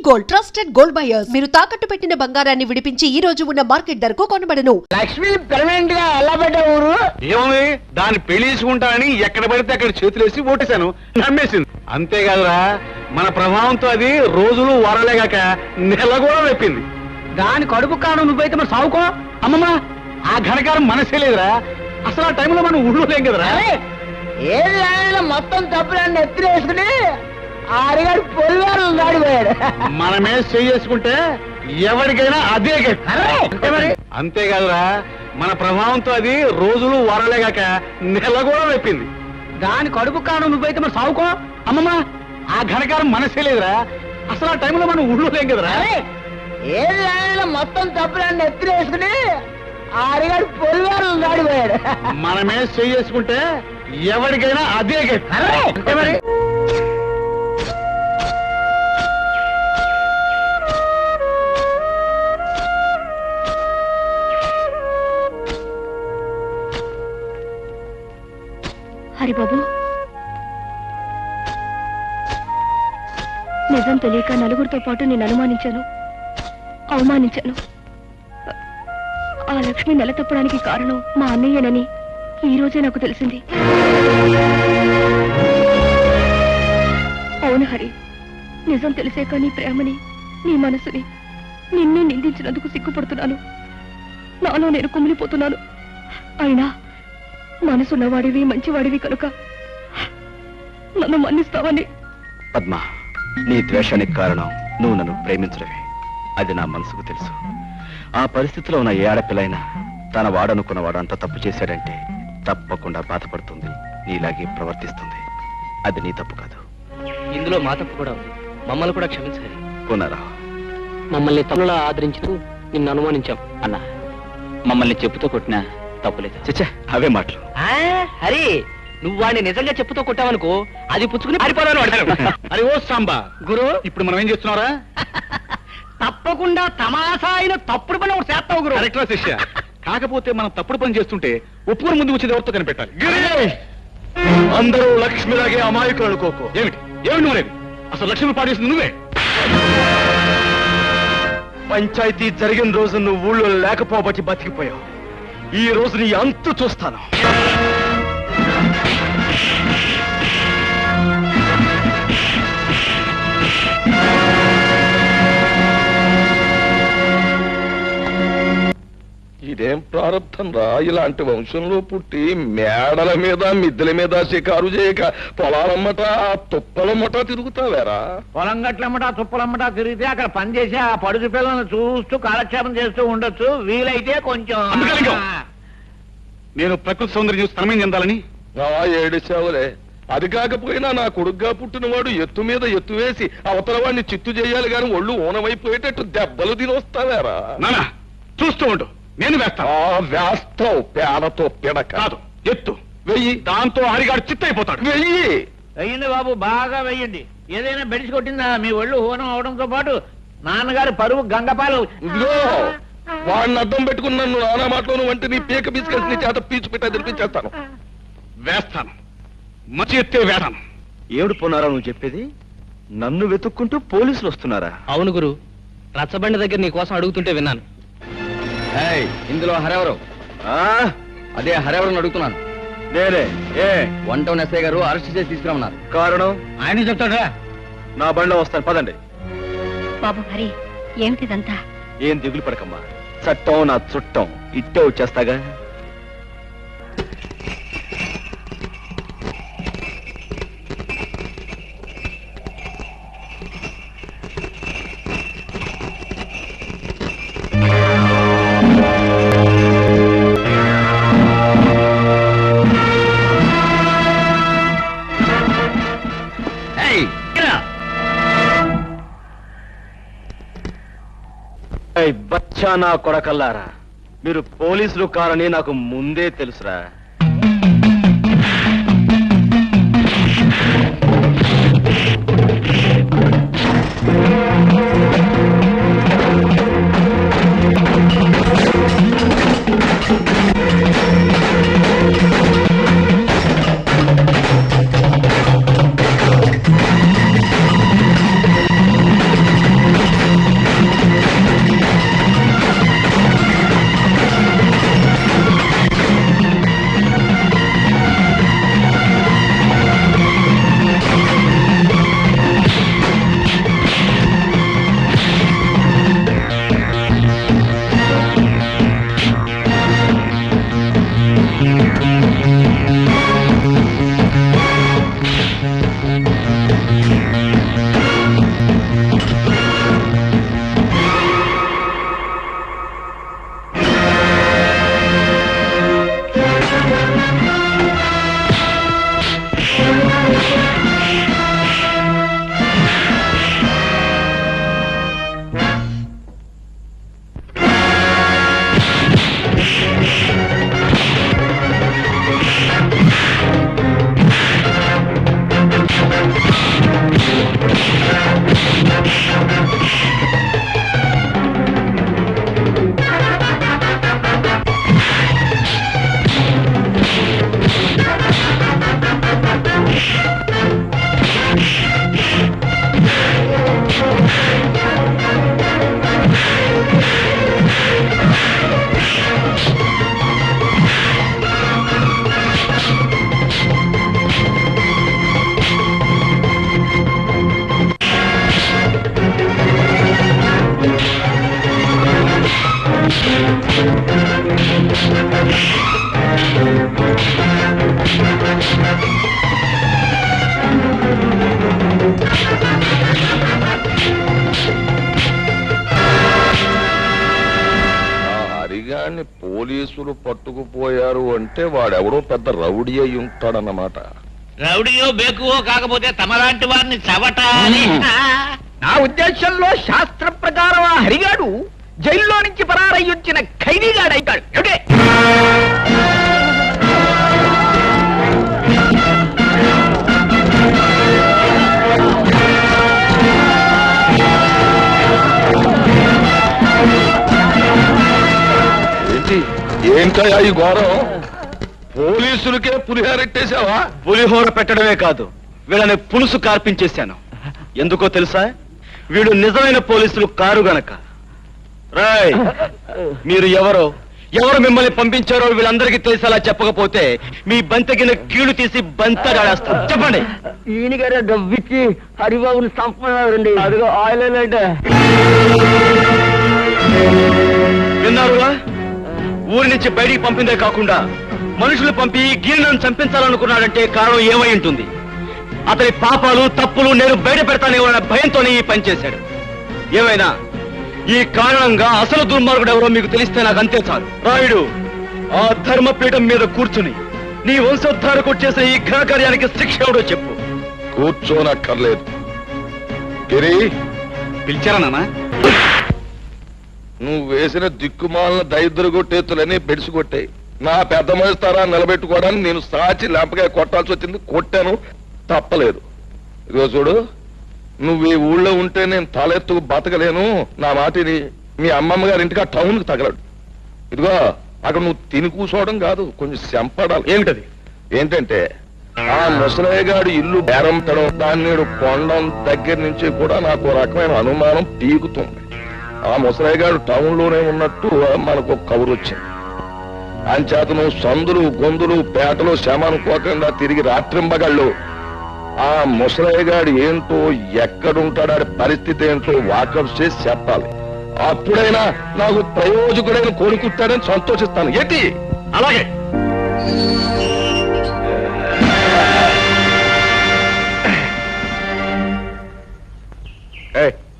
Gold trusted gold buyers మీరు తాకట్టు పెట్టిన బంగారాన్ని విడిపించి ఈ రోజు ఉన్న మార్కెట్ ధరకు కొనబడను. లక్ష్మి పర్మనెంట్ గా ఎలా పెట్టే ఊరు ఏముంది దాన్ని పెళ్లిసుకుంటానని ఎక్కడ పడితే అక్కడ చేతులేసి ఓటేశాను, నమ్మేసింది. అంతేకాదురా మన ప్రభావంతో అది రోజులు వారాలేగాక నెల కూడా వెప్పింది. దాని కడుపు కాను నువ్వైతే మరి సావుకో. అమ్మమ్మ ఆ ఘనకారం మనసే లేదురా. అసలు ఆ టైంలో మనం ఊళ్ళో లేం కదరా. ఏది మొత్తం తప్పులన్నీ ఎత్తులేసుకుని ఆరిగాడు పొలివారు దాడిపోయాడు. మనమే చేసుకుంటే ఎవరికైనా అదే మరి. అంతేకాదురా మన ప్రభావంతో అది రోజులు వారాలేగాక నెల కూడా వెప్పింది. దాని కడుపు కాను నువ్వైతే మరి సావుకో. అమ్మమ్మ ఆ ఘనకారం మనసే లేదురా. అసలు ఆ టైంలో మనం ఊళ్ళో లేం కదరా. ఏది మొత్తం తప్పులన్నీ ఎత్తులేసుకుని ఆరిగాడు పొలివారు దాడిపోయాడు. మనమే చేసుకుంటే ఎవరికైనా అదే మరి. హరిబాబు, నిజం తెలియక నలుగురితో పాటు నేను అనుమానించాను, అవమానించాను. ఆ లక్ష్మి నెల తప్పడానికి కారణం మా అన్నయ్యనని ఈ రోజే నాకు తెలిసింది. అవును హరి, నిజం తెలిసాక నీ ప్రేమని, నీ మనసుని, నిన్నే నిందించినందుకు సిగ్గుపడుతున్నాను. నాలో నేను కుమిలిపోతున్నాను. అయినా మనసున్నవాడివి, మంచివాడివి కనుక నన్ను మన్నిస్తావని. పద్మ, నీ ద్వేషానికి కారణం నువ్వు నన్ను ప్రేమించడమే. అది నా మనసుకు తెలుసు. ఆ పరిస్థితిలో ఉన్న ఏ ఆడపిల్లైనా తన వాడనుకున్నవాడు అంత తప్పు చేశాడంటే తప్పకుండా బాధపడుతుంది, నీలాగే ప్రవర్తిస్తుంది. అది నీ తప్పు కాదు. ఇందులో మా తప్పు కూడా ఉంది. మమ్మల్ని కూడా క్షమించాలి. పునరా, మమ్మల్ని తమ్ములా ఆదరించు నిన్ను అనుమానించాం అన్నా. మమ్మల్ని చెప్పుతో కొట్టినా తప్పులేదు. చచ్చా, అవే మాటలు. హరి, నువ్వు వాడిని నిజంగా చెప్పుతో కొట్టావనుకో, అది పుచ్చుకుని పారిపోదాను వాడు. అరే ఓ సాంబా గురు, ఇప్పుడు మనం ఏం చేస్తున్నారా? తప్పకుండా తమాషా అయిన తప్పుడు పని ఒకటి చేస్తావు గురు. కరెక్ట్రా శిష్య. కాకపోతే మనం తప్పుడు పని చేస్తుంటే ఒప్పుకొని ముందు వచ్చేది ఎవరితో కనిపెట్టాలి. అందరూ లక్ష్మిలాగే అమాయకులు అనుకోకు. ఏమిటి ఏమిటి నువ్వు లేదు? అసలు లక్ష్మి పాడేసింది నువ్వే. పంచాయతీ జరిగిన రోజు నువ్వు ఊళ్ళో లేకపోబట్టి బతికిపోయావు. ఈ రోజు నీ అంతు చూస్తాను. ఇదేం ప్రారంభం రా. ఇలాంటి వంశంలో పుట్టి మేడల మీద మిద్దెల మీద షికారు చేయక పొలాలమ్మట తుప్పలమ్మట తిరుగుతావేరా. పొలం గట్లమ్మట తుప్పలమ్మట తిరిగితే అక్కడ పనిచేసి ఆ పడుచు పిల్లలను చూస్తూ కాలక్షేపం చేస్తూ ఉండొచ్చు. వీలైతే కొంచెం నేను ప్రకృతి సౌందర్యం చూసి తనమేం చెందాలని ఏడిచావులే. అది కాకపోయినా నా కొడుగ్గా పుట్టినవాడు ఎత్తు మీద ఎత్తు వేసి అవతల వాడిని చిత్తు చేయాలి గాని ఒళ్ళు ఊనమైపోయేటట్టు దెబ్బలు తినొస్తావేరా. నానా చూస్తూ ఉండు, నేను వేస్తాను. వేస్తావు పేడతో పిడక. కాదు, ఎత్తు వెయ్యి. దాంతో హరిగాడు చిత్తైపోతాడు. వెయ్యి. వెయ్యండి బాబు, బాగా వెయ్యండి. ఏదైనా బెడిసి కొట్టిందా మీ ఒళ్ళు హోనం అవడంతో పాటు నాన్నగారి పరువు గంగపాలు. ఇదిగో వాడిని అడ్డం పెట్టుకుని నన్ను నానా మాటలోను వంటి నీ పీక బీసుకెళ్ళి నీ చేత పీచు పెట్టా తెరిపించేస్తాను. వేస్తాను, మంచి ఎత్తే వేస్తాను. ఏడు పోనారా నువ్వు చెప్పేది? నన్ను వెతుక్కుంటూ పోలీసులు వస్తున్నారా? అవును గురు, రచ్చబండి దగ్గర నీ కోసం అడుగుతుంటే విన్నాను. ఇందులో హరెవరు? అదే హరెవరని అడుగుతున్నాను. నేనే. వన్ టౌన్ ఎస్ఐ గారు అరెస్ట్ చేసి తీసుకురమ్మన్నారు. కారణం ఆయన చెప్తాడా? నా బండిలో వస్తాను, పదండి. బాబు హరి, ఏమిటిదంతా? ఏం దిగులు పడకమ్మా, చట్టం నా చుట్టం, ఇట్టే వచ్చేస్తాగా. బచ్చా నా కొడకల్లారా, మీరు పోలీసులు కారని నాకు ముందే తెలుసురా. అరిగాన్ని పోలీసులు పట్టుకుపోయారు అంటే వాడెవడో పెద్ద రౌడీ అయి ఉంటాడన్నమాట. రౌడీయో బేకువో కాకపోతే తమలాంటి వారిని చవటాలి. నా ఉద్దేశంలో శాస్త్ర ప్రకారం ఆ హరిగాడు జైల్లో నుంచి పరారయ్యొచ్చిన ఖైదీగాడు అవుతాడు. ఏమిటి? ఏంటయ్యా ఈ ఘోరం? పోలీసులకే పులిహోరెట్టేశావా? పులిహోర పెట్టడమే కాదు, వీళ్ళని పులుసు కార్పించేశాను. ఎందుకో తెలుసా? వీడు నిజమైన పోలీసులు కారు గనక. రాయ్, మీరు ఎవరు మిమ్మల్ని పంపించారో వీళ్ళందరికీ తెలిసేలా చెప్పకపోతే మీ బంతగిన కీళ్లు తీసి బంతగాడేస్తాను. చెప్పండి. ఈయన గారు డబ్బిచ్చి హరిబాబుని సంపన్నారండి. అదిగో ఆయిల్ అంటే విన్నారుగా? ఊరి నుంచి బయటికి పంపిందే కాకుండా మనుషులు పంపి గీర్ణను చంపించాలనుకున్నాడంటే కారణం ఏమై ఉంటుంది? అతని పాపాలు తప్పులు నేను బయట పెడతానేమన్న భయంతోనే ఈ పని చేశాడు. ఏమైనా ఈ కారణంగా అసలు దుర్మార్గుడు ఎవరో మీకు తెలిస్తే నాకు అంతే చాలు. రాయుడు, ఆ ధర్మపీఠం మీద కూర్చుని నీ వంశోద్ధారకు చేసిన ఈ ఘనకార్యానికి శిక్ష ఎవడో చెప్పు. కూర్చోనక్కర్లేదు. గిరి, పిలిచారా నాన్న? నువ్వు వేసిన దిక్కుమాలిన దైద్ర కొట్టేతులని బెడిసికొట్టాయి. నా పెద్ద మనిస్తారా నిలబెట్టుకోవడానికి నేను సాచి లేపగా కొట్టాల్సి వచ్చింది. కొట్టాను, తప్పలేదు. ఇదిగో చూడు, నువ్వు ఈ ఊళ్ళో ఉంటే నేను తలెత్తుకు బతకలేను. నా మాటిని మీ అమ్మమ్మ గారి ఇంటికి ఆ టౌన్కి తగలడు. ఇదిగో అక్కడ నువ్వు తిని కూర్చోవడం కాదు, కొంచెం చెంపడాలి. ఏమిటది? ఏంటంటే ఆ ముసలయ్యగాడు ఇల్లు బేరంపడం, దాన్ని కొండం దగ్గర నుంచి కూడా నాకు రకమైన అనుమానం పీకుతుంది. ఆ ముసలయ్యగాడు టౌన్ లోనే ఉన్నట్టు మనకు ఒక కబురు వచ్చింది. అంచేత నువ్వు సందులు గొంతులు పేటలు శమనుకోకుండా తిరిగి రాత్రింబగళ్ళు ఆ ముసలయ్యగాడు ఏంటో ఎక్కడుంటాడు, ఆడి పరిస్థితి ఏంటో వాకప్ చేసి చెప్పాలి. అప్పుడైనా నాకు ప్రయోజకుడైన కోరుకుంటాడని సంతోషిస్తాను. ఏంటి? అలాగే.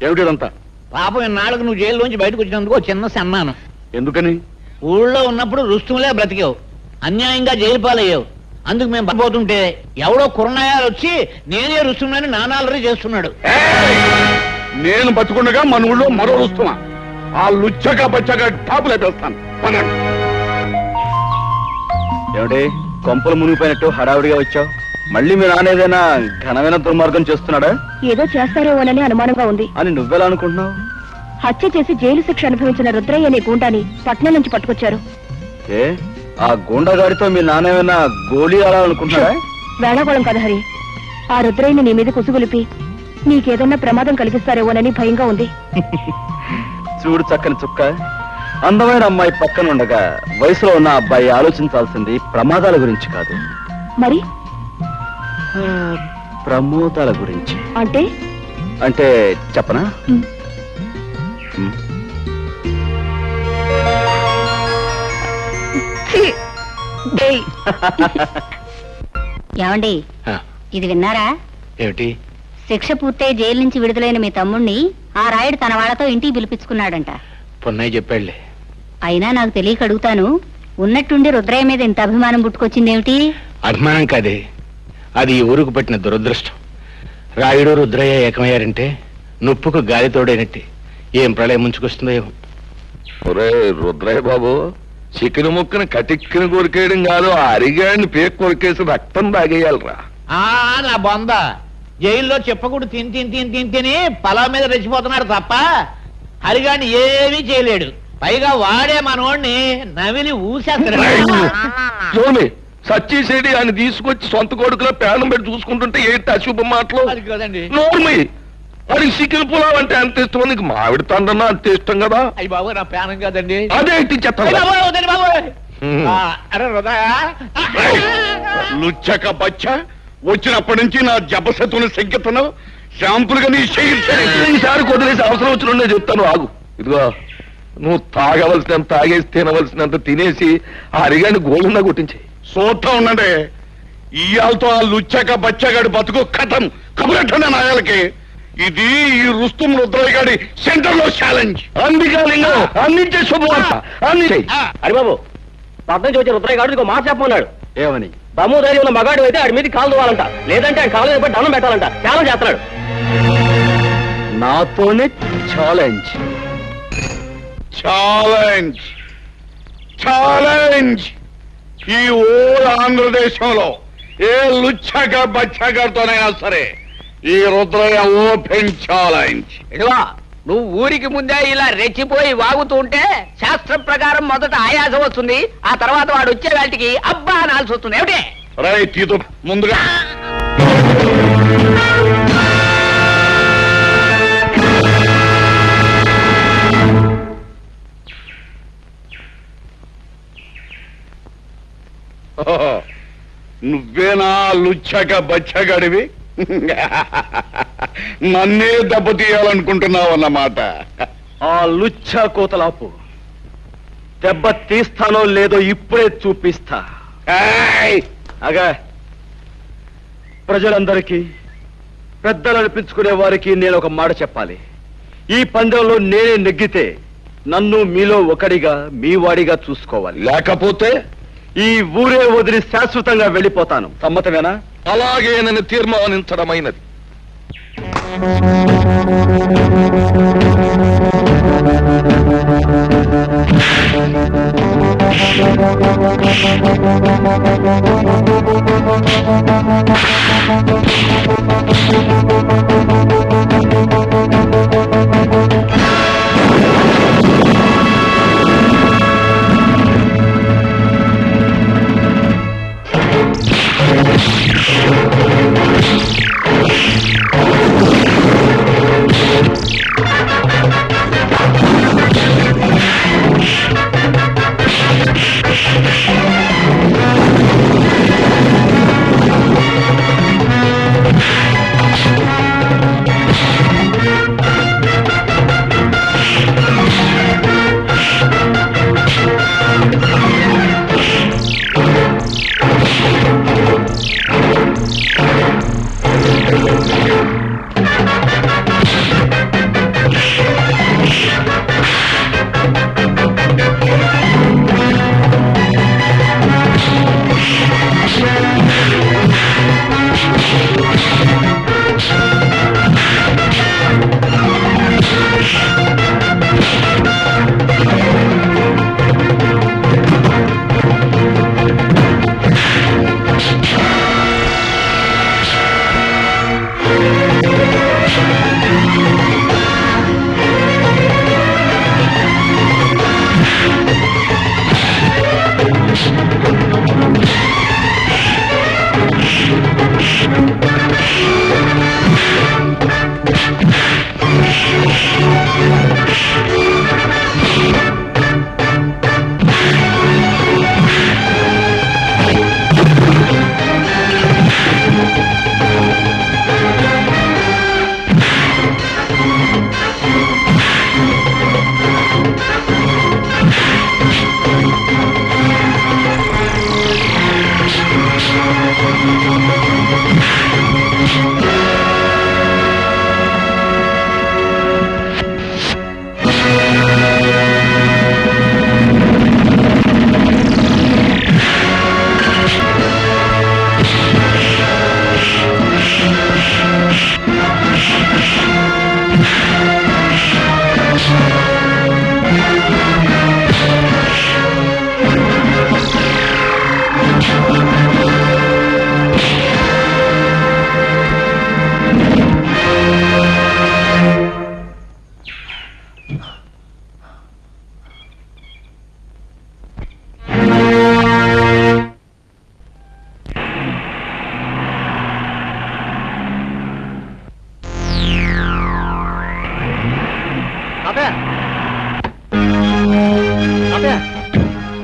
ఏమిటిదంతా? పాపం ఇన్నాళ్ళకు నువ్వు జైల్లోంచి బయటకు వచ్చినందుకు చిన్న సన్నాను. ఎందుకని? ఊళ్ళో ఉన్నప్పుడు రుస్తుములే బ్రతికావు, అన్యాయంగా జైలు పాలయ్యావు. అందుకు మేము పడిపోతుంటే ఎవడో కుర్రనాయాలు వచ్చి నేనే రుస్తుమని నానాలరీ చేస్తున్నాడు. నేను బతుకుండగా మన ఊళ్ళో మరో రుస్తుమా? ఆ లుచ్చగా బచ్చగా టాపులేపేస్తాను. ఏమిటి కొంపలు మునిగిపోయినట్టు హడావుడిగా వచ్చావు? మళ్ళీ మీ నాన్న ఏదైనా ఘనమైన దుర్మార్గం చేస్తున్నాడా? ఏదో చేస్తారేమోనని అనుమానంగా ఉంది. అని నువ్వెలా అనుకుంటున్నావు? హత్య చేసి జైలు శిక్ష అనుభవించిన రుద్రయ్య అనే గూండాని పట్నం నుంచి పట్టుకొచ్చారు. ఏ ఆ గూండాగాడితో మీ నాన్న ఏమైనా గోళీ ఆడాలనుకుంటున్నాడా? వేళాకోళం కదా హరి. ఆ రుద్రయ్యని నీ మీద కుసుగులిపి నీకేదన్నా ప్రమాదం కలిగిస్తారేమోనని భయంగా ఉంది. చూడు చక్కని చుక్క, అందమైన అమ్మాయి పక్కన ఉండగా వయసులో ఉన్న అబ్బాయి ఆలోచించాల్సింది ప్రమాదాల గురించి కాదు, మరి ప్రమోదాల గురించి. అంటే అంటే చెప్పనా? ఏమండి, ఇది విన్నారా? ఏమిటి? శిక్ష పూర్తయి జైలు నుంచి విడుదలైన మీ తమ్ముణ్ణి ఆ రాయుడు తన వాళ్ళతో ఇంటికి పిలిపించుకున్నాడంట. పొన్నయ్య చెప్పాడులే. అయినా నాకు తెలియక అడుగుతాను, ఉన్నట్టుండి రుద్రయ్య మీద ఇంత అభిమానం పుట్టుకొచ్చిందేమిటి? అభిమానం కాదే, అది ఈ ఊరుకు పట్టిన దురదృష్టం. రాయుడు రుద్రయ్య ఏకమయ్యారంటే నొప్పుకు గాలి తోడైనట్టే. ఏం ప్రళయం ముంచుకొస్తుందో ఏమో. ఒరే రుద్రయ్య బాబు, చికెన్ ముక్కను కటిక్కిని కొరికేయడం కాదు, ఆ అరిగాడిని పేక్ కొరికేసి రక్తం తాగేయాలరా. నా బొంద జైల్లో చెప్పకూడదు తిని తిని తిని తిని తిని పొలం మీద రెచ్చిపోతున్నాడు తప్ప హరిగాడిని ఏమీ చేయలేడు. పైగా వాడే మనోడిని నవిలి ఊసేస్తాడు. సచ్చిసేడి ఆయన తీసుకొచ్చి సొంత కొడుకులో ప్రాణం పెట్టి చూసుకుంటుంటే ఏంటి అశుభం మాటలు? అది కదండి. నోర్మి, వాడికి చికెన్ పులావ్ అంటే అంత ఇష్టం, నీకు మామిడి తండ్రన్నా అంత ఇష్టం కదా. అయ్యి బాబు, నా ప్రాణం కదండి. అదేంటి చెత్త అరే హృదయ లుచ్చక బచ్చ, వచ్చినప్పటి నుంచి నా జపశతుని సంకెత్తనావు. శాంపుల్గా నీ ఈసారి కొద్దిలేసి అవసరం వచ్చిన చెప్తాను, ఆగు. ఇదిగో నువ్వు తాగవలసినంత తాగేసి తినవలసినంత తినేసి ఆ అరిగాని గోళ్ళున్నా కొట్టించే. సోతా ఉండండి. ఇయాలతో ఆ లుచ్చక బచ్చగాడు బతుకు కథం కబురెట్టండి నాయాలకి. ఇది ఈ రుస్తుం రుద్రయ్య గారి సెంటర్ లో ఛాలెంజ్. అందుకే అందించే శుభవార్త అందించే. హరిబాబు పద్మం చూసి రుద్రయ్య గారు ఇంకో మాట చెప్పమన్నాడు. ఏమని? దమ్ము ధైర్యం ఉన్న మగాడు అయితే ఆడి మీద కాలు దువ్వాలంట, లేదంటే ఆయన కాలు మీద దండం పెట్టాలంట. చాలా చేస్తున్నాడు. నాతోనే ఛాలెంజ్. Challenge challenge. ఈ ఓల్ ఆంధ్రదేశంలో ఏ లుచ్చగా బచ్చగారితోనైనా సరే ఈ రుద్రయ్య ఓపెన్ ఛాలెంజ్. ఇదిగో నువ్వు ఊరికి ముందే ఇలా రెచ్చిపోయి వాగుతూ ఉంటే శాస్త్రం ప్రకారం మొదట ఆయాసం వస్తుంది, ఆ తర్వాత వాడు వచ్చే వాటికి అబ్బా అనాల్సి వస్తుంది. ఏమిటి రైట్, తీతో ముందుగా నువ్వేనా లుచ్చగా బచ్చగాడివి? నన్నే దెబ్బతీయాలనుకుంటున్నావన్నమాట. ఆ లుచ్చ కోతలాపు. దెబ్బ తీస్తానో లేదో ఇప్పుడే చూపిస్తా. ఏయ్! అగా ప్రజలందరికీ, పెద్దలు అనిపించుకునే వారికి నేను ఒక మాట చెప్పాలి. ఈ పందెంలో నేనే నెగ్గితే నన్ను మీలో ఒకడిగా, మీ వాడిగా చూసుకోవాలి. లేకపోతే ఈ ఊరే వదిలి శాశ్వతంగా వెళ్ళిపోతాను. సమ్మతమేనా? అలాగే నన్ను తీర్మానించడమైనది.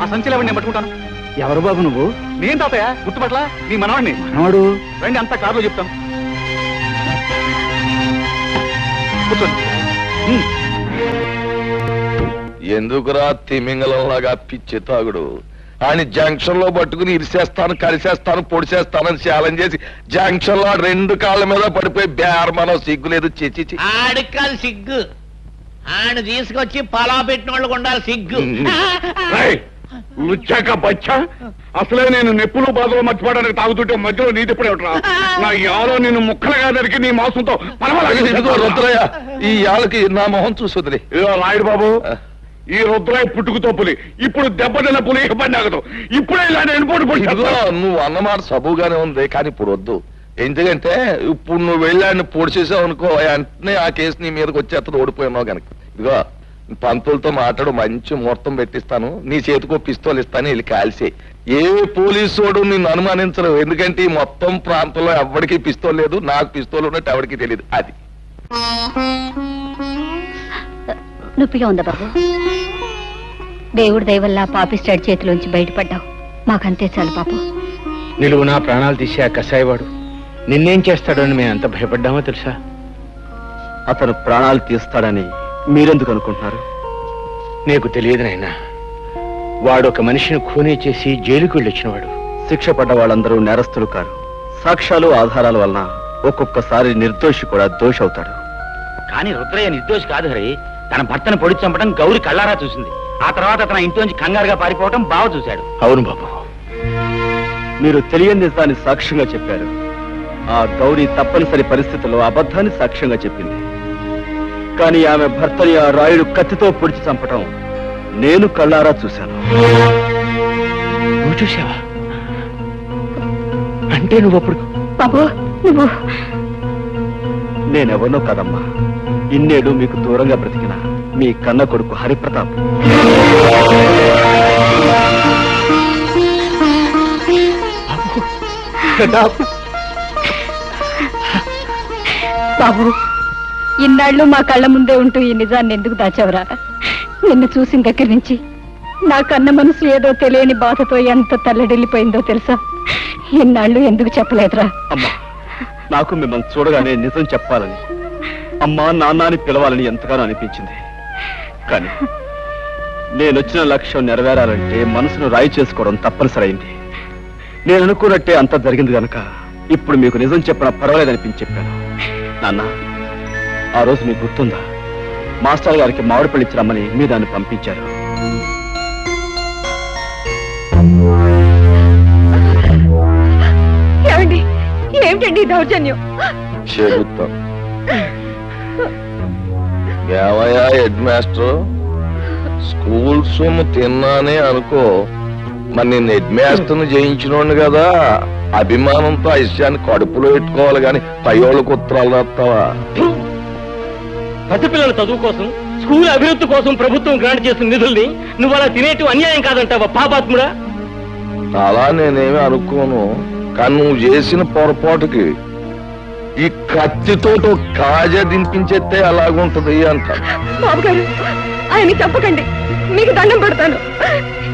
ఆ సంచిలో నేను పట్టుకుంటాను. ఎవరు బాబు నువ్వు? నేను తాతయ్య, గుర్తుపట్ల నీ మనవాడిని. మనవాడు? రండి, అంతా కారులో చెప్తాను. కూర్చోండి. ఎందుకురా తిమింగలంలాగా పిచ్చి తాగుడు? ఆయన జంక్షన్ లో పట్టుకుని ఇరిసేస్తాను కలిసేస్తాను పొడిసేస్తానని ఛాలెంజ్ చేసి జంక్షన్ లో 2 కాళ్ళ మీద పడిపోయి బేరమనం సిగ్గులేదు చిచి ఆడికి కాదు సిగ్గు, ఆయన తీసుకొచ్చి పలా పెట్టిన వాళ్ళకు ఉండాలి సిగ్గు. వచ్చాక బచ్చా అసలే నేను నెప్పులు బాధలు మర్చిపోవడానికి తాగుతుంటే మధ్యలో నీ తిప్పుడే ఉంటా. నా యాలో నిన్ను ముక్కలుగా దరికి నీ మాంసంతో రుద్రయ్య ఈ యాళ్ళకి నా మొహం చూసి వదిలే. రాయుడు బాబు, ఈ రుద్రాయి పుట్టుకుతో పులి, ఇప్పుడు దెబ్బతిన్న పులి ఇబ్బంది ఆగదు. ఇప్పుడే ఇలా నేను నువ్వు అన్నమాట సబుగానే ఉంది, కానీ ఇప్పుడు వద్దు. ఎందుకంటే ఇప్పుడు నువ్వు వెళ్ళాన్ని పొడిచేసావు అనుకో, వెంటనే ఆ కేసు నీ మీదకి వచ్చేస్తుంది, ఓడిపోయినావు కనుక. ఇదిగో పంతులతో మాట్లాడు, మంచి ముహూర్తం పెట్టిస్తాను, నీ చేతికో పిస్తోల్ ఇస్తాను, వెళ్ళి కాల్సే. ఏ పోలీసోడు నిన్ను అనుమానించరు, ఎందుకంటే ఈ మొత్తం ప్రాంతంలో ఎవరికి పిస్తోల్ లేదు, నాకు పిస్తోల్ ఉన్నట్టు ఎవరికి తెలియదు. అది నొప్పిగా ఉందా బాబు? దేవుడి దయ వల్ల పాపిస్టాడ్ చేతిలోంచి బయటపడ్డావు, మాకంతే చాలు బాబు. నిలువు నా ప్రాణాలు తీసే ఆ కసాయివాడు నిన్నేం చేస్తాడో అని మేము ఎంత భయపడ్డామో తెలుసా? అతను ప్రాణాలు తీస్తాడని మీరెందుకు అనుకుంటున్నారు? నీకు తెలియదు నాయనా, వాడు ఒక మనిషిని ఖూనీ చేసి జైలుకు వెళ్ళొచ్చినవాడు. శిక్ష పడ్డ వాళ్ళందరూ నేరస్తులు కారు. సాక్ష్యాలు ఆధారాల వలన ఒక్కొక్కసారి నిర్దోషి కూడా దోషి అవుతాడు. కానీ రుద్రయ్య నిర్దోషి కాదు హరి. తన భర్తను పొడి చంపడం గౌరి కళ్ళారా చూసింది. ఆ తర్వాత తన ఇంట్లోంచి కంగారుగా పారిపోవడం బావ చూశాడు. అవును బాబు, మీరు తెలియని నిజాన్ని సాక్ష్యంగా చెప్పారు. ఆ గౌరీ తప్పనిసరి పరిస్థితుల్లో అబద్ధాన్ని సాక్ష్యంగా చెప్పింది. కానీ ఆమె భర్తని ఆ రాయుడు కత్తితో పొడిచి చంపటం నేను కళ్ళారా చూశాను. నువ్వు చూసావా? అంటే నువ్వు అప్పుడు బాబు నువ్వు నేనెవరినో కాదమ్మా, ఇన్నేడు మీకు దూరంగా బ్రతికిన మీ కన్న కొడుకు హరిప్రతాప్. బాబు ఇన్నాళ్ళు మా కళ్ళ ముందే ఉంటూ ఈ నిజాన్ని ఎందుకు దాచావురా? నిన్ను చూసిన దగ్గర నుంచి నా కన్న మనసు ఏదో తెలియని బాధతో ఎంత తల్లడిల్లిపోయిందో తెలుసా? ఇన్నాళ్ళు ఎందుకు చెప్పలేదురా? అమ్మా, నాకు మిమ్మల్ని చూడగానే నిజం చెప్పాలని, అమ్మా నాన్న అని పిలవాలని ఎంతగానో అనిపించింది. కానీ నేనొచ్చిన లక్ష్యం నెరవేరాలంటే మనసును రాయి చేసుకోవడం తప్పనిసరైంది. నేను అనుకున్నట్టే అంతా జరిగింది కనుక ఇప్పుడు మీకు నిజం చెప్పినా పర్వాలేదనిపించి చెప్పాను. నాన్న, ఆ రోజు మీకు గుర్తుందా? మాస్టర్ గారికి మామిడి పళ్ళు ఇచ్చి రమ్మని మీరు దాన్ని పంపించారు. ఏమండి, ఏమిటండి దౌర్జన్యం? చెబుతాం. ఏమయ్యా హెడ్ మాస్టర్, స్కూల్ సొమ్ము తిన్నానే అనుకో, మరి నేను హెడ్ మాస్టర్ని జయించినోండి కదా, అభిమానంతో ఆ విషయాన్ని కడుపులో పెట్టుకోవాలి గాని పయ్యోళ్ళకు ఉత్తరాలు రాస్తావా? పసిపిల్లల చదువు కోసం, స్కూల్ అభివృద్ధి కోసం ప్రభుత్వం గ్రాంట్ చేసిన నిధుల్ని నువ్వు అలా తినేటు అన్యాయం కాదంటావా పాపాత్ముడా? అలా నేనేమి అనుకోను, కానీ నువ్వు చేసిన పొరపాటుకి ఈ కత్తితో కాజా దింపించేస్తే అలాగుంటది అంట. బాబు గారు, ఆయన చంపకండి, మీకు దండం పెడతాను.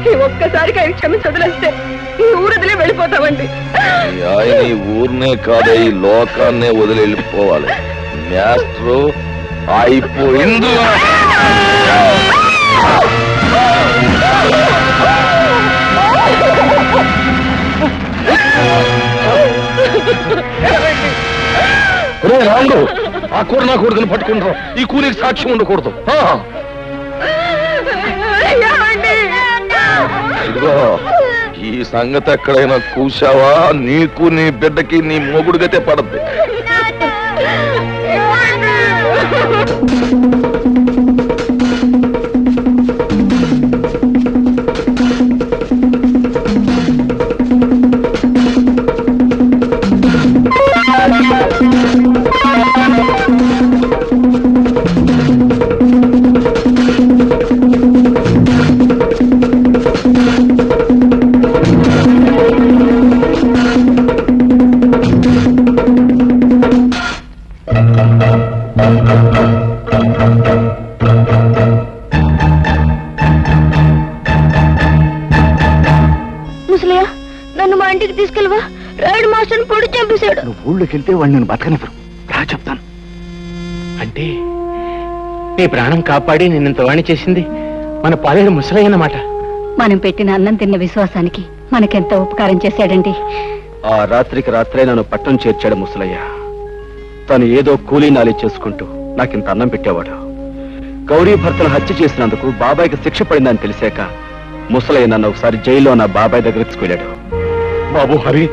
ఈ ఒక్కసారికి ఆయన క్షమించి వదిలేస్తే ఈ ఊరదిలే వెళ్ళిపోతామండి. ఆయన ఈ ఊరినే కాదు, ఈ లోకాన్నే వదిలి వెళ్ళిపోవాలి. మాస్టరు అయిపోయింది. రాండు, ఆ కూర నా కొడుకుని పట్టుకుంటాం, ఈ కూలికి సాక్ష్యం ఉండకూడదు. ఇదిగో, ఈ సంగతి ఎక్కడైనా కూసావా నీకు నీ బిడ్డకి నీ మొగుడుగతే పడద్ది. ముసలయ్య, నన్ను మా ఇంటికి తీసుకెళ్ళవా? రాయుడు మాస్టర్ని పొడి చంపేశాడు. నువ్వు ఊళ్ళోకి వెళ్తే వాళ్ళు నేను బతకనివ్వరు. రా చెప్తాను. అంటే నీ ప్రాణం కాపాడి నిన్నంత వాణి చేసింది మన పాలేరు ముసలయ్య అన్నమాట. మనం పెట్టిన అన్నం తిన్న విశ్వాసానికి మనకెంత ఉపకారం చేశాడండి. ఆ రాత్రికి రాత్రే నన్ను పట్టణం చేర్చాడు ముసలయ్య. తను ఏదో కూలీ నాలి చేసుకుంటూ నాకింత అన్నం పెట్టేవాడు. గౌరీ భర్తను హత్య చేసినందుకు బాబాయ్కి శిక్ష పడిందని తెలిసాక ముసలయ్య నన్ను ఒకసారి జైల్లో నా బాబాయ్ దగ్గర తీసుకెళ్ళాడు. బాబు హరి,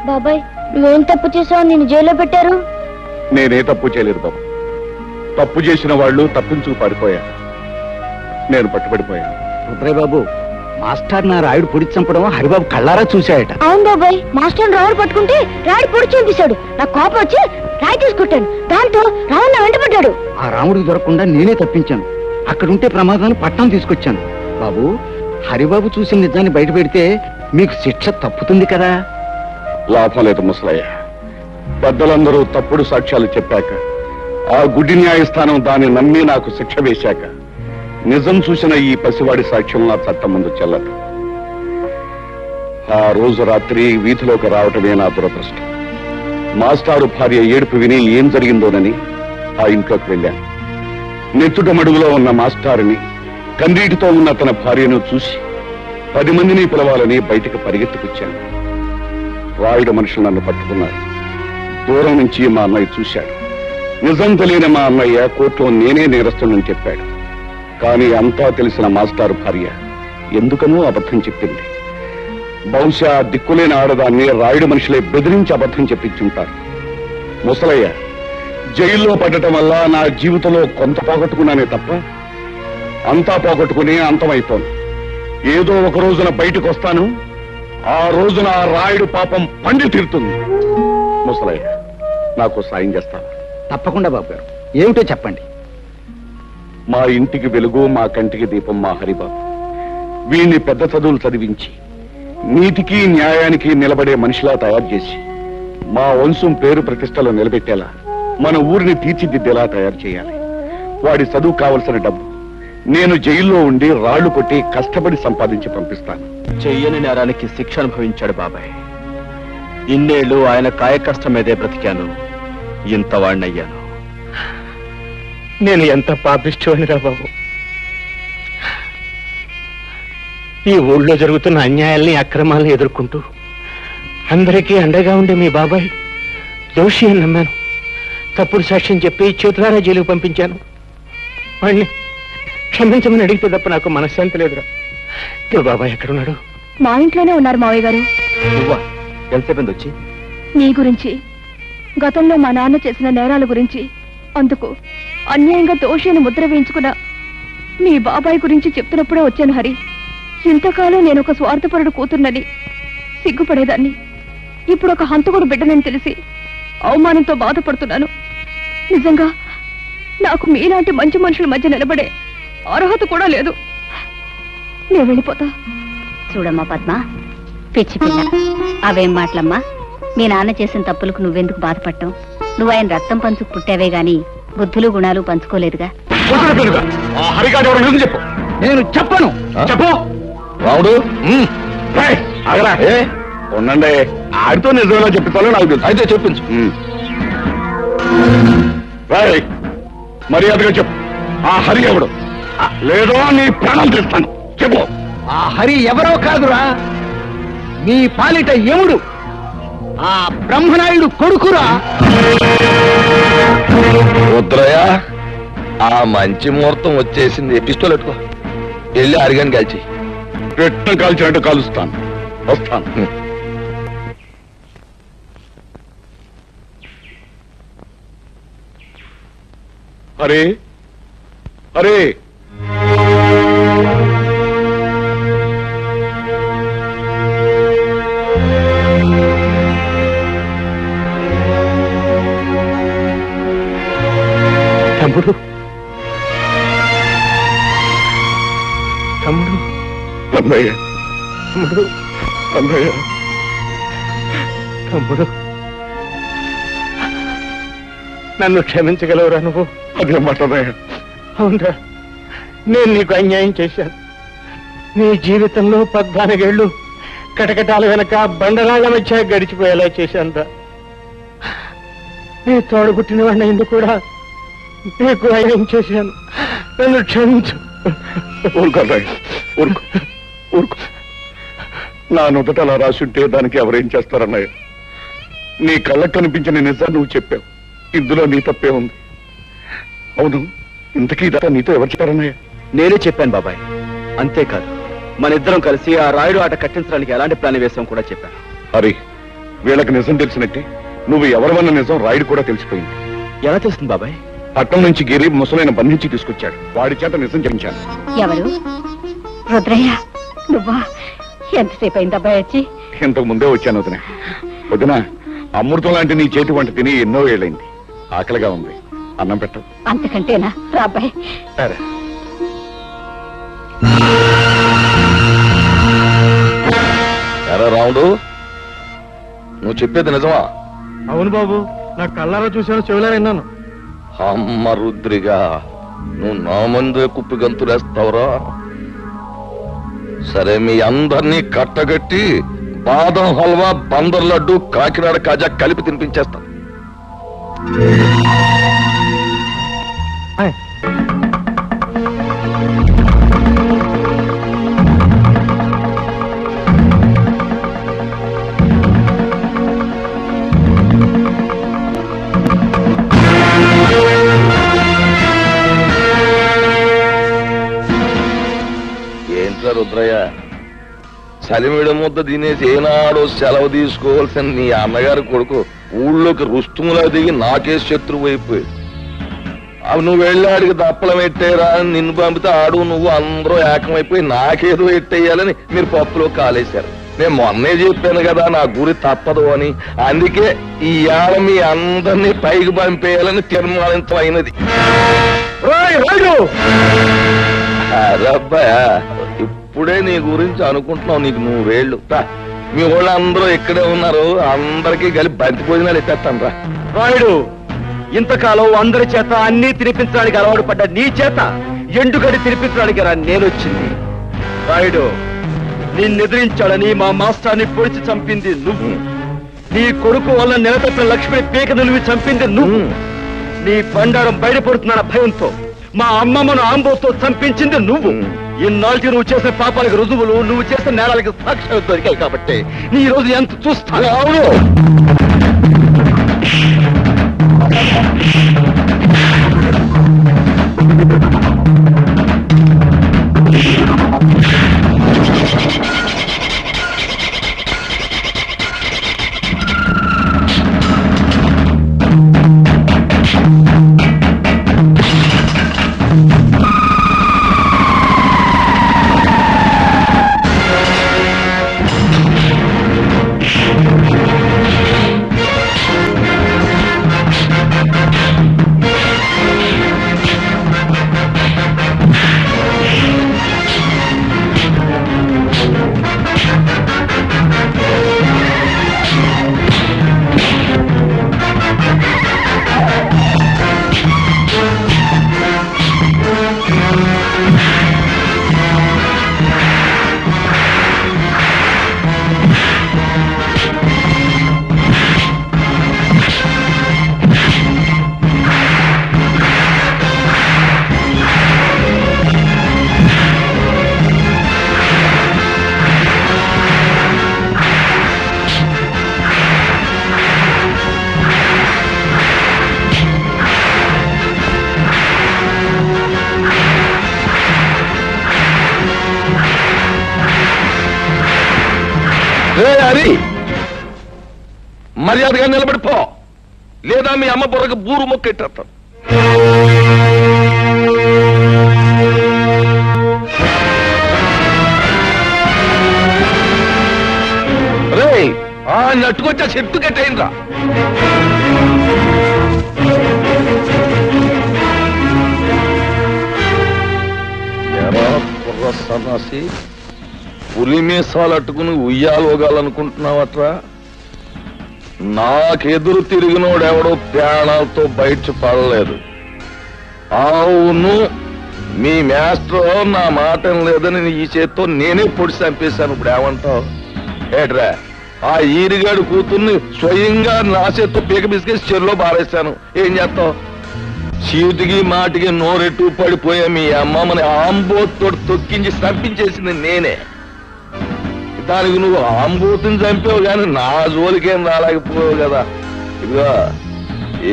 బాబాయ్ నువ్వేం తప్పు చేసావు? నిన్ను జైల్లో పెట్టారు. నేనే తప్పు చేయలేదు బాబు. తప్పు చేసిన వాళ్ళు తప్పించుకు పారిపోయారు. నేను పట్టుబడిపోయాను. రుద్రయ్య బాబు, మాస్టర్ నా రాయుడు పొడి చంపడం హరిబాబు కళ్ళారా చూశాయట. అవును బాబాయ్, మాస్టర్ రావుడు పట్టుకుంటే రాయుడు పొడి చంపేశాడు. నాకు కోపం వచ్చి రాయి తీసుకొట్టాను. దాంతో రావుడు నా వెంటబడ్డాడు. ఆ రాముడికి దొరకకుండా నేనే తప్పించాను. అక్కడుంటే ప్రమాదాన్ని పట్టణం తీసుకొచ్చాను. బాబు, హరిబాబు చూసిన నిజాన్ని బయట పెడితే మీకు శిక్ష తప్పుతుంది కదా. లాభం లేదు ముసలయ్య. పెద్దలందరూ తప్పుడు సాక్ష్యాలు చెప్పాక, ఆ గుడ్డి న్యాయస్థానం దాన్ని నమ్మి నాకు శిక్ష వేశాక, నిజం చూసిన ఈ పసివాడి సాక్ష్యం నా చట్టం ముందు చెల్లదు. ఆ రోజు రాత్రి వీధిలోకి రావటమే నా దురదృష్టం. మాస్టారు భార్య ఏడుపు విని ఏం జరిగిందోనని ఆ ఇంట్లోకి వెళ్ళాను. నెత్తుట మడుగులో ఉన్న మాస్టారుని, కన్నీటితో ఉన్న తన భార్యను చూసి 10 మందిని పిలవాలని బయటికి పరిగెత్తుకొచ్చాను. రాయుడు మనుషులు నన్ను పట్టుకున్నారు. దూరం నుంచి మా అన్నయ్య చూశాడు. నిజం తెలియని మా అన్నయ్య కోర్టులో నేనే నేరస్తుడని చెప్పాడు. కానీ అంతా తెలిసిన మాస్టారు భార్య ఎందుకనో అబద్ధం చెప్పింది. బహుశా దిక్కులేని ఆడదాన్ని రాయుడు మనుషులే బెదిరించి అబద్ధం చెప్పించుంటారు. ముసలయ్య జైల్లో పడటం వల్ల నా జీవితంలో కొంత పోగొట్టుకున్నానే తప్ప అంతా పోగొట్టుకుని అంతమైపోను. ఏదో ఒక రోజున బయటకు వస్తాను. ఆ రోజున ఆ రాయుడు పాపం పండి తీరుతుంది. ముసలయ్య, నాకు సాయం చేస్తావా? తప్పకుండా బాబు గారు, ఏమిటో చెప్పండి. మా ఇంటికి వెలుగు, మా కంటికి దీపం మా హరిబాబు. వీణ్ణి పెద్ద చదువులు చదివించి నీతికి న్యాయానికి నిలబడే మనిషిలా తయారు చేసి మా వంశం పేరు ప్రతిష్టలో నిలబెట్టేలా, మన ఊరిని తీర్చిదిద్దేలా తయారు చేయాలి. వాడి చదువు కావలసిన డబ్బు నేను జైల్లో ఉండి రాళ్లు కొట్టి కష్టపడి సంపాదించి పంపిస్తాను. చెయ్యని నేరానికి శిక్ష అనుభవించాడు బాబాయ్. ఇన్నేళ్లు ఆయన కాయకష్టం మీదే బ్రతికాను. ఇంత వాణ్ణయ్యాను. నేను ఎంత పాపిష్టోనిరా బాబు. ఈ ఊళ్ళో జరుగుతున్న అన్యాయాల్ని, అక్రమాల్ని ఎదుర్కొంటూ అందరికీ అండగా ఉండే మీ బాబాయ్ దోషి అని నమ్మాను. తప్పుడు సాక్ష్యం చెప్పి చేతులారా జైలుకు పంపించాను. వాణ్ణి క్షమించమని అడిగితే తప్ప నాకు మనశ్శాంతి లేదురా. ఇప్పుడు బాబాయ్ ఎక్కడున్నాడు? మా ఇంట్లోనే ఉన్నారు మావయ్య గారు. నువ్వా? ఎంతసేపు వచ్చి? నీ గురించి, గతంలో మా నాన్న చేసిన నేరాల గురించి, అందుకు అన్యాయంగా దోషిని ముద్ర వేయించుకున్న మీ బాబాయ్ గురించి చెప్తున్నప్పుడే వచ్చాను హరి. ఇంతకాలం నేను ఒక స్వార్థపరుడు కూతుర్నని సిగ్గుపడేదాన్ని. ఇప్పుడు ఒక హంతకుడు బిడ్డనని తెలిసి అవమానంతో బాధపడుతున్నాను. నిజంగా నాకు మీలాంటి మంచి మనుషుల మధ్య నిలబడే అర్హత కూడా లేదు. నేను వెళ్ళిపోతా. చూడమ్మా పద్మ, పిచ్చి పిల్ల, అవేం మాటలమ్మా. మీ నాన్న చేసిన తప్పులకు నువ్వెందుకు బాధపడటం? నువ్వు ఆయన రక్తం పంచుకు పుట్టావే గాని బుద్ధులు గుణాలు పంచుకోలేదుగా. చెప్పు. నేను చెప్పను. చెప్పు రావుడు. ఉండండి, ఆడితో నిజంగా చెప్తాను నాకు తెలుసు. అయితే చెప్పించు. మర్యాదగా చెప్పు, ఆ హరి ఎవడు? లేదో నీ ప్రాణం తెస్తాను. చెప్పు. ఆ హరి ఎవరో కాదురా, మీ పాలిట యముడు, ఆ బ్రహ్మనాయుడు కొడుకురా. రుద్రయ్య, ఆ మంచి ముహూర్తం వచ్చేసింది. పిస్తోల్ పెట్టుకో, వెళ్ళి అరిగాని కాల్చి. పెట్ట కాల్చినట్టు కాలుస్తాను. వస్తాను. హరే హరే, తమ్ముడు, తమ్ముడు, అన్నయ్య, తమ్ముడు, అన్నయ్య. తమ్ముడు, నన్ను క్షమించగలవురా నువ్వు? అదే మాటన్నయ్య. అవునరా, నేను నీకు అన్యాయం చేశాను. నీ జీవితంలో 14 ఏళ్ళు కటకటాల వెనక బండరాళ్ల మధ్య గడిచిపోయేలా చేశానురా. నీ తోడబుట్టిన వాడిని ఎందుకు కూడా నీకు అన్యాయం చేశాను. నన్ను క్షమించు. ఊరుకో అన్నయ్య, ఊరుకో. ఊరుకో. నా నుదుట అలా రాసుంటే దానికి ఎవరేం చేస్తారన్నయ్య? నీ కళ్ళకు కనిపించిన నిజాన్ని నువ్వు చెప్పావు. ఇందులో నీ తప్పే ఉంది. అవును, ఇంతకీ ఇదంతా నీతో ఎవరు చెప్పారన్నయ్య? నేనే చెప్పాను బాబాయ్. అంతేకాదు, మన ఇద్దరం కలిసి ఆ రాయుడు ఆట కట్టించడానికి ఎలాంటి ప్లాన్ వేసాం కూడా చెప్పాను. అరే, వీళ్ళకి నిజం తెలిసినట్టే నువ్వు ఎవరివన్న నిజం రాయుడు కూడా తెలిసిపోయింది. ఎలా తెలుస్తుంది బాబాయ్? పట్టణం నుంచి గిరి ముసలైన బంధించి తీసుకొచ్చాడు. వాడి చేత నిజం చెప్పించాను. ఎవరు? రుద్రయ్య నువ్వా? ఎంతసేపు అయింది అబ్బాయి వచ్చి? ఇంతకు ముందే వచ్చాను వదిన. వదిన, అమృతం లాంటి నీ చేతి వంట తిని ఎన్నో ఏళ్ళైంది. ఆకలిగా ఉంది, అన్నం పెట్టు. అంతకంటేనా? రా అబ్బాయి. సరే. ఎరా రాముడు, నువ్వు చెప్పేది నిజమా? అవును బాబు, నా కళ్ళారా చూశాను, చెవులారా విన్నాను. అమ్మ రుద్రిగా, నువ్వు నా ముందే కుప్పి గంతులేస్తావురా? సరే, మీ అందరినీ కట్టగట్టి బాదం హల్వా, బందర్ లడ్డు, కాకినాడ కాజా కలిపి తినిపించేస్తా. ఏంట్రా రుద్రయ్య, చలిమిడ ముద్ద తినేసి ఏనాడో సెలవు తీసుకోవాల్సిన నీ అన్నగారి కొడుకు ఊళ్ళోకి రుస్తుములా దిగి నాకే శత్రువు అయిపోయి, అవి నువ్వు వెళ్ళాడికి దప్పలం ఎట్టేరా అని నిన్ను పంపితే ఆడు నువ్వు అందరూ ఏకమైపోయి నాకేదో ఎట్టేయాలని మీరు పప్పులో కాలేశారు. నేను మొన్నే చెప్పాను కదా నా గురి తప్పదు అని. అందుకే ఈ ఏళ మీ అందరినీ పైకి పంపేయాలని తీర్మానించమైనది. అరబ్బాయా, ఇప్పుడే నీ గురించి అనుకుంటున్నావు. నీకు 100 ఏళ్ళు. మీ వాళ్ళందరూ ఇక్కడే ఉన్నారు, అందరికీ కలిపి బంతి భోజనాలు ఎత్తేస్తాను రా. రాయుడు, ఇంతకాలం అందరి చేత అన్ని తినిపించడానికి అలవాటు పడ్డ నీ చేత ఎండుగడి తినిపించడానికి రా నేనొచ్చింది. రాయుడు, నిన్నెదిరించాడని మా మాస్టర్ని పొడిచి చంపింది నువ్వు. నీ కొడుకు వల్ల నిలతప్పిన లక్ష్మిని పీక నిలివి చంపింది నువ్వు. నీ బండారం బయటపడుతున్న భయంతో మా అమ్మమ్మను ఆంబోతో చంపించింది నువ్వు. ఇన్నాళ్ళకి నువ్వు చేసిన పాపాలకు రుజువులు, నువ్వు చేసిన నేరాలకు సాక్ష్యాలు దొరికాయి కాబట్టి నీ రోజు ఎంత చూస్తాను. అవును, హరి, మర్యాదగా నిలబడిపో, లేదా మీ అమ్మ బుర్రకు బూరు మొక్కెట్టేస్తాను. రే, ఆ నట్టుకొచ్చా చెట్టు కట్టేయండిరా. ఎరా బుర్ర సన్నాసి, పులి మీసాలు అట్టుకుని ఉయ్యాలోగాలనుకుంటున్నావట్రా? నాకెదురు తిరిగినోడెవడో ప్రాణాలతో బయట పడలేదు. అవును, మీ మాస్టర్ నా మాట లేదని ఈ చేత్తో నేనే పొడి చంపేశాను. ఇప్పుడు ఏమంటావు? ఏట్రా, ఆ ఈరిగాడు కూతుర్ని స్వయంగా నా చేత్తో పీక బిస్కెట్ చెరులో బారేశాను. ఏం చేస్తావు? చీటికి మాటికి నోరెట్టు పడిపోయా మీ అమ్మమ్మని ఆంబోతో తొక్కించి చంపించేసింది నేనే. దానికి నువ్వు ఆంబూతిని చంపావు కానీ నా జోలికేం రాలేకపోయావు కదా. ఇదిగో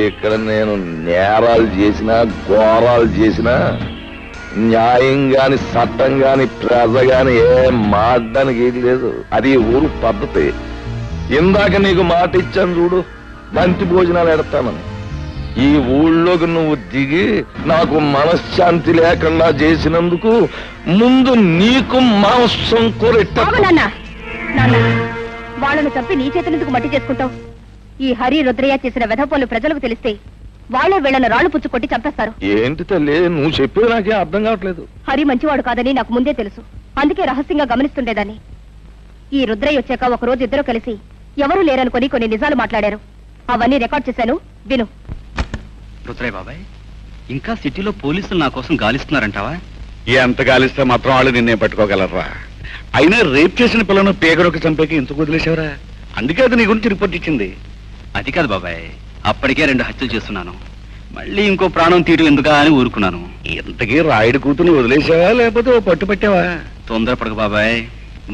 ఇక్కడ నేను నేరాలు చేసినా ఘోరాలు చేసినా న్యాయం గాని చట్టం గాని ప్రజ గాని ఏం మాట్లాడడానికి ఏది లేదు. అది ఊరు పద్ధతి. ఇందాక నీకు మాట ఇచ్చాను చూడు, బంతి భోజనాలు ఎడతానని. ఈ ఊళ్ళోకి నువ్వు దిగి నాకు మనశ్శాంతి లేకుండా చేసినందుకు ముందు నీకు మాంసం కూరెట్ట. వాళ్ళను చంపి నీ చేతులెందుకు మట్టి చేసుకుంటావు? ఈ హరి రుద్రయ్య చేసిన వెధపోలు ప్రజలకు తెలిస్తే వాళ్ళే వీళ్ళను రాళ్లు పుచ్చు కొట్టి చంపేస్తారు. ఏంటి తల్లి నువ్వు చెప్పేది నాకేం అర్థం కావట్లేదు. హరి మంచివాడు కాదని నాకు ముందే తెలుసు. అందుకే రహస్యంగా గమనిస్తుండేదాన్ని. ఈ రుద్రయ్య వచ్చాక ఒక రోజు ఇద్దరు కలిసి ఎవరూ లేరనుకొని కొన్ని నిజాలు మాట్లాడారు. అవన్నీ రికార్డ్ చేశాను, విను. రుద్రయ్య బాబాయ్, ఇంకా సిటీలో పోలీసులు నా కోసం గాలిస్తున్నారంటావా? ఎంత గాలిస్తే మాత్రం వాళ్ళు నిన్నే పట్టుకోగలరా? అయినా రేప్ చేసిన పిల్లను పేగరొక చంపేకి ఎందుకు వదిలేశావరా? అందుకే అది నీ గురించి రిపోర్ట్ ఇచ్చింది. అది కాదు బాబాయ్, అప్పటికే 2 హత్యలు చేస్తున్నాను. మళ్ళీ ఇంకో ప్రాణం తీయడం ఎందుకా అని ఊరుకున్నాను. ఇంతకీ రాయుడు కూతుని వదిలేసావా లేకపోతే ఓ పట్టు పెట్టావా? తొందరపడక బాబాయ్,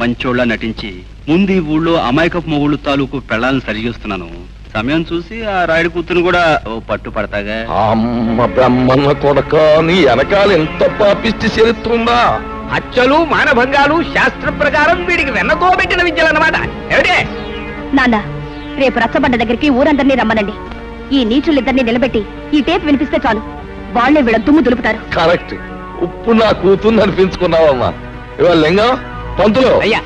మంచోళ్ళ నటించి ముందు ఈ ఊళ్ళో అమాయకపు మొగుళ్ళు తాలూకు పెళ్ళాలను సరిచేస్తున్నాను. సమయం చూసి ఆ రాయుడు కూతురు కూడా ఓ పట్టు పడతాగా. అమ్మ బ్రహ్మన్న కొడక, నీ వెనకాల ఎంత పాపిష్టి చరిత్రుందా? హత్యలు మానభంగాలు శాస్త్ర ప్రకారం వీడికి వెన్నతో పెట్టిన విద్యలన్నమాట. ఏమిటే నాన్న, రేపు రచ్చబండ దగ్గరికి ఊరందరినీ రమ్మనండి. ఈ నీచులిద్దరినీ నిలబెట్టి ఈ టేప్ వినిపిస్తే చాలు, వాళ్లే వీళ్ళ దుమ్ము దులుపుతారు. కరెక్ట్. ఉప్పు నా కూతుర్ని అనిపించుకున్నావమ్మా. ఇవాళ లింగం పంతులు, అయ్యా,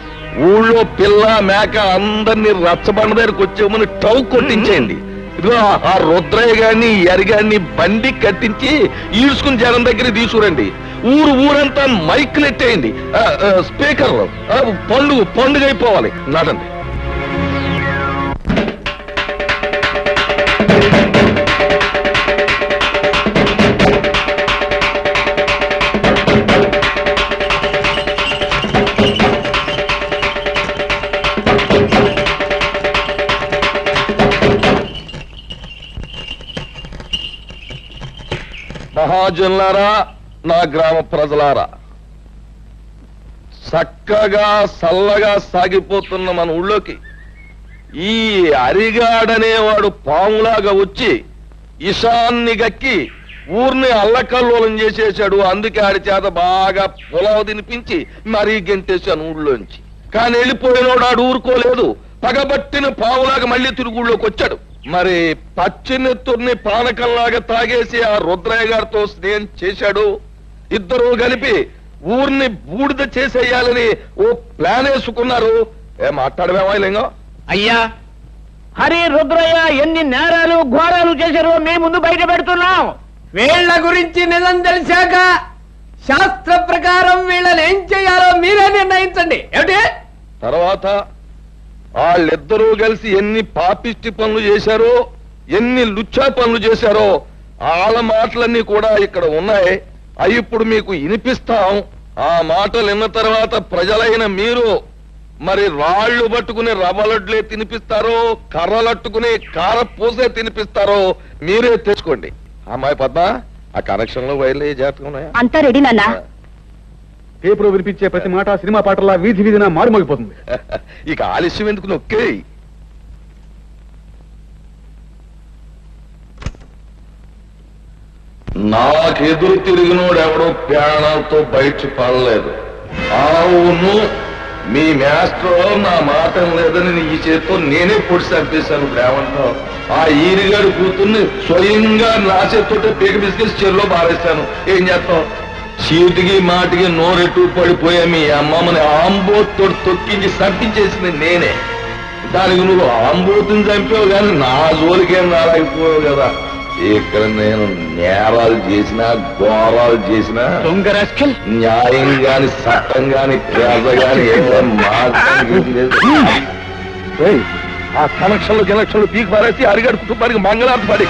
ఊళ్ళో పిల్ల మేక అందరినీ రచ్చబండ దగ్గరకు వచ్చేమని టౌ కొట్టించేయండి. ఇదిగో ఆ రుద్రయ్య గారిని ఎరిగాన్ని బండి కట్టించి ఈడ్చుకుని జనం దగ్గర తీసుకురండి. ఊరంతా మైకులు ఎట్టేయండి, స్పీకర్లు. పండుగ అయిపోవాలి. నడండి. మహాజనులారా, నా గ్రామ ప్రజలారా, చక్కగా చల్లగా సాగిపోతున్న మన ఊళ్ళోకి ఈ అరిగాడనేవాడు పాములాగా వచ్చి ఇషాన్ని గక్కి ఊరిని అల్లకల్లోలం చేసేశాడు. అందుకే ఆడి చేత బాగా పొలవ తినిపించి మరీ గెంటేశాను ఊళ్ళోంచి. కానీ వెళ్ళిపోయినోడు ఆడు ఊరుకోలేదు. పగబట్టిన పాములాగా మళ్ళీ తిరుగు ఊళ్ళోకి వచ్చాడు. మరి పచ్చినెత్తుర్ని పానకంలాగా తాగేసి ఆ రుద్రయ్య గారితో స్నేహం చేశాడు. ఇద్దరు కలిపి ఊరిని బూడిద చేసేయాలని ఓ ప్లాన్ వేసుకున్నారు. మాట్లాడమేమా లింగం? అయ్యా, హరి రుద్రయ్య ఎన్ని నేరాలు ఘోరాలు చేశారో మేము ముందు బయట పెడుతున్నాం. వీళ్ళ గురించి నిజం తెలిసాక శాస్త్ర ప్రకారం వీళ్ళని ఏం చేయాలో మీరే నిర్ణయించండి. ఏమిటి? తర్వాత వాళ్ళిద్దరూ కలిసి ఎన్ని పాపిష్టి పనులు చేశారో, ఎన్ని లుచ్చా పనులు చేశారో వాళ్ళ మాటలన్నీ కూడా ఇక్కడ ఉన్నాయి. అవి ఇప్పుడు మీకు వినిపిస్తాం. ఆ మాటలు విన్న తర్వాత ప్రజలైన మీరు మరి రాళ్లు పట్టుకుని రవ్వలడ్లే తినిపిస్తారో, కర్రలట్టుకుని కారపూసే తినిపిస్తారో మీరే తెచ్చుకోండి. అమ్మాయి పద్మ, ఆ కనెక్షన్ లో వైర్లు జాగ్రత్తగా ఉన్నాయా? అంతా రెడీ నాన్న. పేపర్ వినిపించే ప్రతి మాట సినిమా పాటలా వీధి వీధిన మారుమోగిపోతుంది. ఇక ఆలస్యం ఎందుకు, నొక్కే. నాకెదురు తిరిగినోడు ఎవడో ప్రాణాలతో బయట పడలేదు. అవును, మీ మాస్టర్ నా మాట లేదని ఈ చేతితో నేనే పొడి చంపేశాను. ఏమంటావు? ఆ ఈరిగాడు కూతుర్ని స్వయంగా నా చేతితో పీక బిస్కెట్స్ చెరులో బారేశాను. ఏం చేస్తావు? చీటికి మాటికి నోరెట్టు పడిపోయా మీ అమ్మమ్మని ఆంబోతో తొక్కించి చంపించేసింది నేనే. దానికి నువ్వు ఆంబోతుని చంపావు కానీ నా జోలికేం రాలేకపోయావు కదా. ఇక్కడ నేను నేరాలు చేసినా ఘోరాలు చేసినా న్యాయం గాని చట్టం గాని ప్రజ గాని ఆ కనెక్షన్లు పీకి పారేసి అరిగడు కుటుంబానికి మంగళార్థం పడి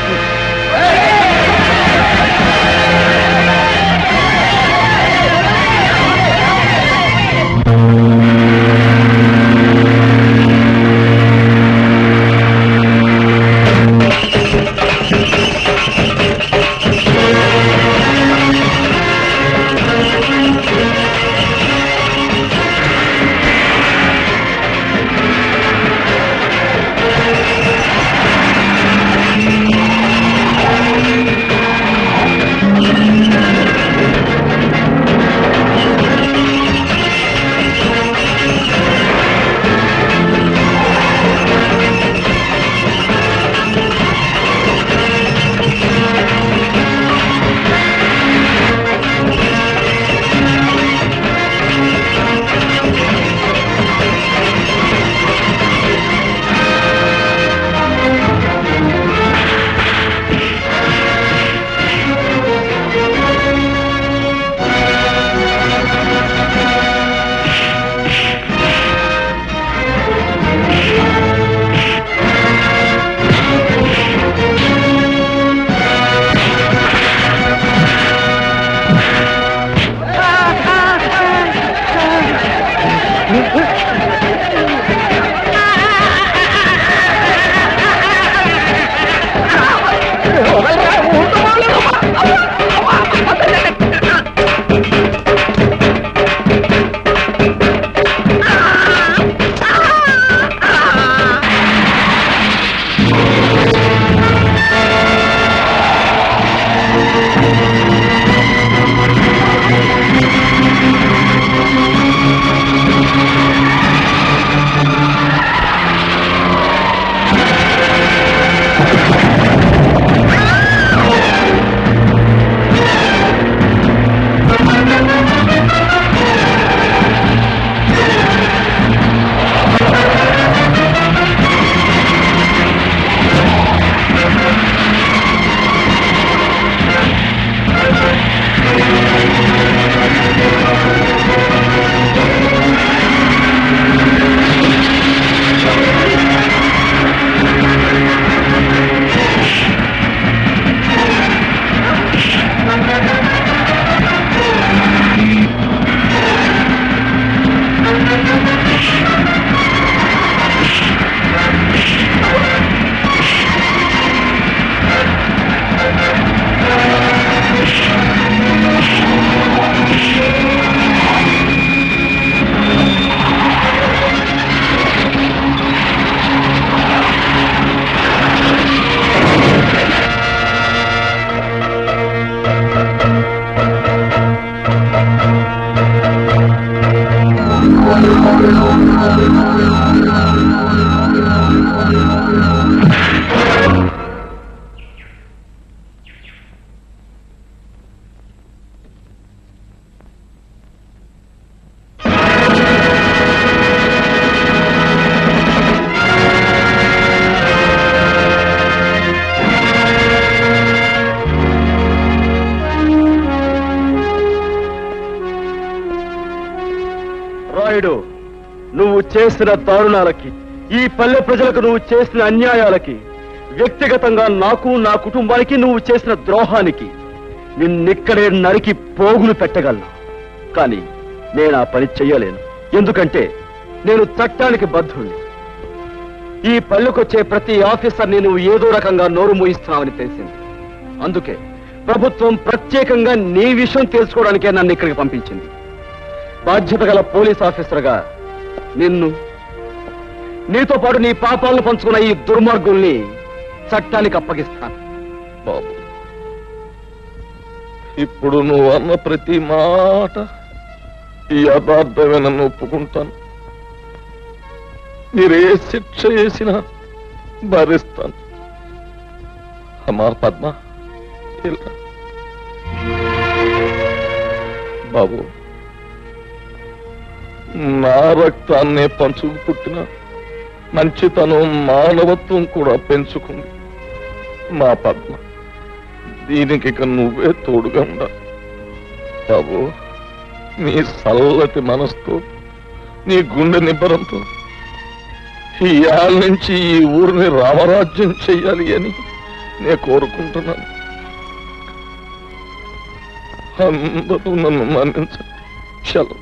నువ్వు చేసిన దారుణాలకి, ఈ పల్లె ప్రజలకు నువ్వు చేసిన అన్యాయాలకి, వ్యక్తిగతంగా నాకు నా కుటుంబానికి నువ్వు చేసిన ద్రోహానికి నిన్నిక్కడే నరికి పోగులు పెట్టగలను. కానీ నేను ఆ పని చెయ్యలేను. ఎందుకంటే నేను చట్టానికి బద్ధుణ్ణి. ఈ పల్లెకొచ్చే ప్రతి ఆఫీసర్ని నువ్వు ఏదో రకంగా నోరు మూయిస్తున్నావని తెలిసింది. అందుకే ప్రభుత్వం ప్రత్యేకంగా నీ విషయం తెలుసుకోవడానికే నన్ను ఇక్కడికి పంపించింది. బాధ్యత గల పోలీస్ ఆఫీసర్గా నిన్ను, నీతో పాటు నీ పాపాలను పంచుకున్న ఈ దుర్మార్గుల్ని చట్టానికి అప్పగిస్తాను. బాబు, ఇప్పుడు నువ్వు అన్న ప్రతి మాట యథార్థమైన ఒప్పుకుంటాను. మీరే శిక్ష చేసినా భరిస్తాను. అమ్మా పద్మ, ఇలా బాబు, నా రక్తాన్నే పంచుకు పుట్టిన మంచితనం, మానవత్వం కూడా పెంచుకుంది మా పద్మ. దీనికి ఇక నువ్వే తోడుగా ఉండాలి బాబు. నీ చల్లటి మనసుతో, నీ గుండె నిబ్బరంతో ఈ ఏళ్ళ నుంచి ఈ ఊరిని రామరాజ్యం చెయ్యాలి అని నేను కోరుకుంటున్నాను. అందరూ నన్ను మన్నించండి. సెలవు.